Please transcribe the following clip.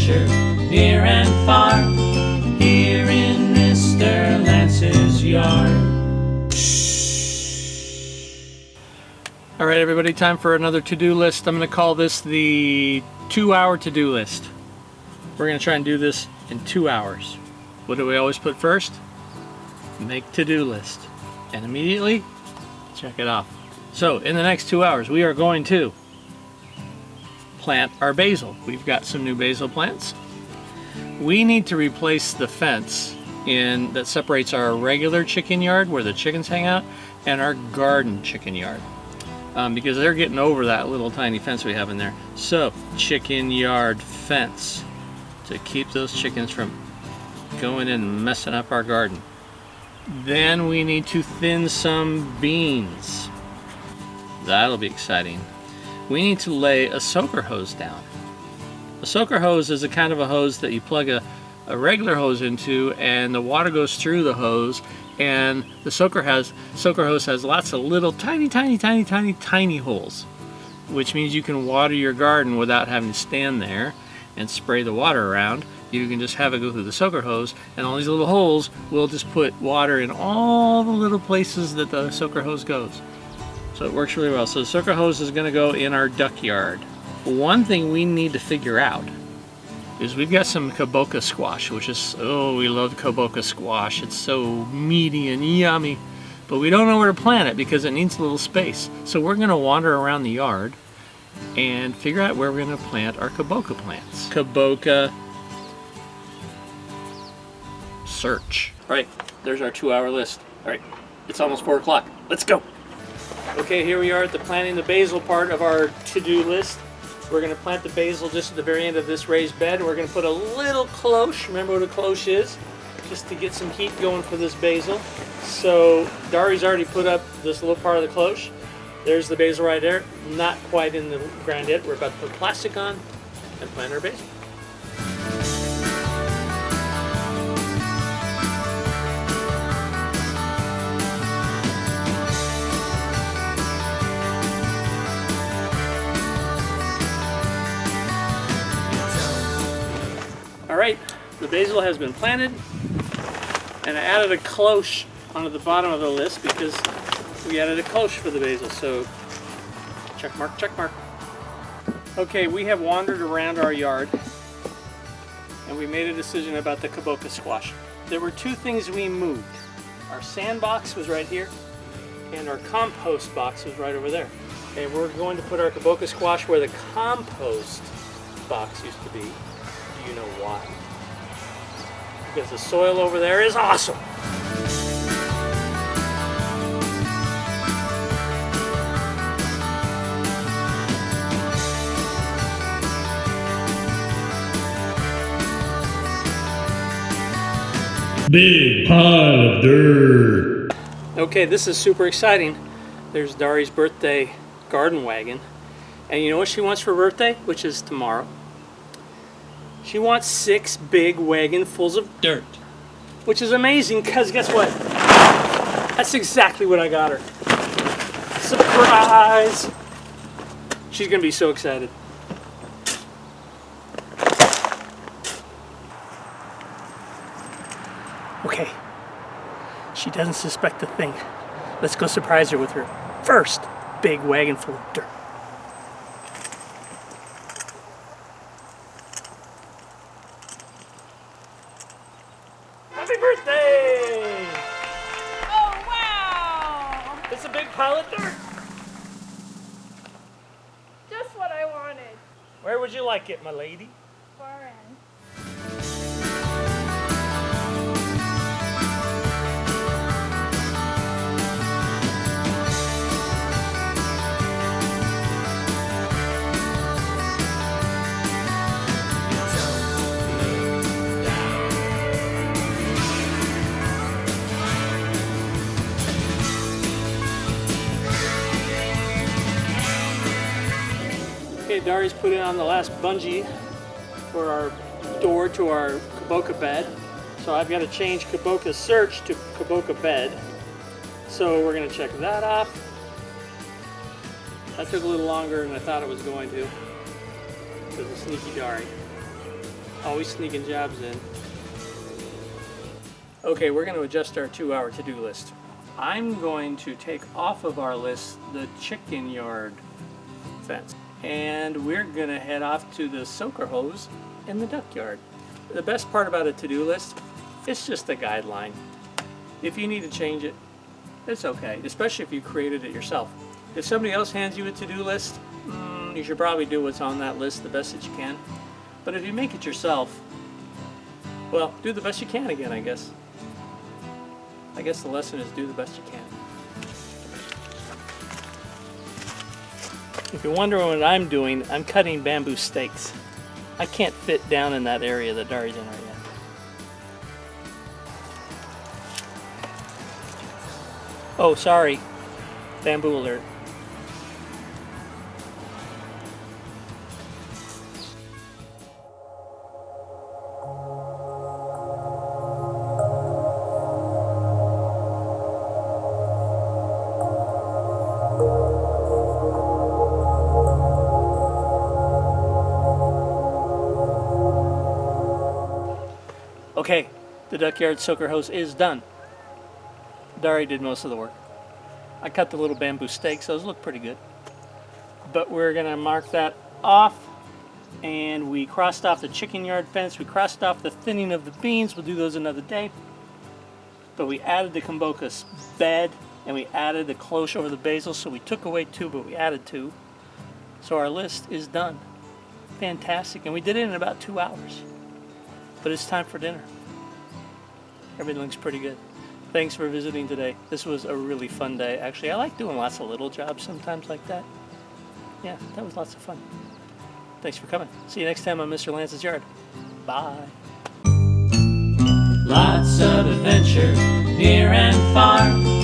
adventure, near and far, here in Mr. Lance's yard. All right, everybody, time for another to-do list. I'm going to call this the 2-hour to-do list. We're going to try and do this in 2 hours. What do we always put first? Make to-do list. And immediately, check it off. So, in the next 2 hours, we are going to plant our basil. We've got some new basil plants. We need to replace the fence that separates our regular chicken yard, where the chickens hang out, and our garden chicken yard. Because they're getting over that little tiny fence we have in there. So, chicken yard fence to keep those chickens from going in and messing up our garden. Then we need to thin some beans. That'll be exciting. We need to lay a soaker hose down. A soaker hose is a kind of a hose that you plug a regular hose into, and the water goes through the hose, and the soaker hose has lots of little tiny holes, which means you can water your garden without having to stand there and spray the water around. You can just have it go through the soaker hose, and all these little holes will just put water in all the little places that the soaker hose goes. So it works really well. So the soaker hose is going to go in our duck yard. One thing we need to figure out is we've got some KABOCHA squash, which is, oh, we love KABOCHA squash. It's so meaty and yummy, but we don't know where to plant it because it needs a little space. So we're going to wander around the yard and figure out where we're going to plant our KABOCHA plants. KABOCHA search. All right, there's our 2-hour list. All right, it's almost 4 o'clock. Let's go. Okay, here we are at the planting the basil part of our to-do list. We're going to plant the basil just at the very end of this raised bed. We're going to put a little cloche. Remember what a cloche is? Just to get some heat going for this basil. So Dari's already put up this little part of the cloche. There's the basil right there. Not quite in the ground yet. We're about to put plastic on and plant our basil. Alright, the basil has been planted, and I added a cloche onto the bottom of the list because we added a cloche for the basil, so check mark, check mark. Okay, we have wandered around our yard and we made a decision about the KABOCHA squash. There were 2 things we moved. Our sandbox was right here and our compost box was right over there. And we're going to put our KABOCHA squash where the compost box used to be. You know why? Because the soil over there is awesome. Big pile of dirt. Okay, this is super exciting. There's Dari's birthday garden wagon. And you know what she wants for her birthday? Which is tomorrow. She wants 6 big wagonfuls of dirt, which is amazing because guess what? That's exactly what I got her. Surprise! She's gonna be so excited. Okay, she doesn't suspect a thing. Let's go surprise her with her first big wagon full of dirt. Happy birthday! Oh, wow! It's a big pile of dirt. Just what I wanted. Where would you like it, my lady? Far end. Okay, Dari's put in on the last bungee for our door to our KABOCHA bed. So I've got to change KABOCHA search to KABOCHA bed. So we're going to check that off. That took a little longer than I thought it was going to. Because of sneaky Dari. Always sneaking jobs in. Okay, we're going to adjust our 2-hour to-do list. I'm going to take off of our list the chicken yard fence. And we're going to head off to the soaker hose in the duck yard. The best part about a to-do list, it's just a guideline. If you need to change it, it's okay, especially if you created it yourself. If somebody else hands you a to-do list, you should probably do what's on that list the best that you can. But if you make it yourself, well, do the best you can again, I guess. I guess the lesson is do the best you can. If you're wondering what I'm doing, I'm cutting bamboo stakes. I can't fit down in that area that Dari's in right now. Oh, sorry. Bamboo alert. Okay, the duckyard soaker hose is done. Dari did most of the work. I cut the little bamboo stakes, those look pretty good. But we're gonna mark that off, and we crossed off the chicken yard fence, we crossed off the thinning of the beans, we'll do those another day. But we added the KABOCHA bed, and we added the cloche over the basil, so we took away 2, but we added 2. So our list is done. Fantastic, and we did it in about 2 hours. But it's time for dinner. Everything looks pretty good. Thanks for visiting today. This was a really fun day. Actually, I like doing lots of little jobs sometimes like that. Yeah, that was lots of fun. Thanks for coming. See you next time on Mr. Lance's Yard. Bye. Lots of adventure near and far.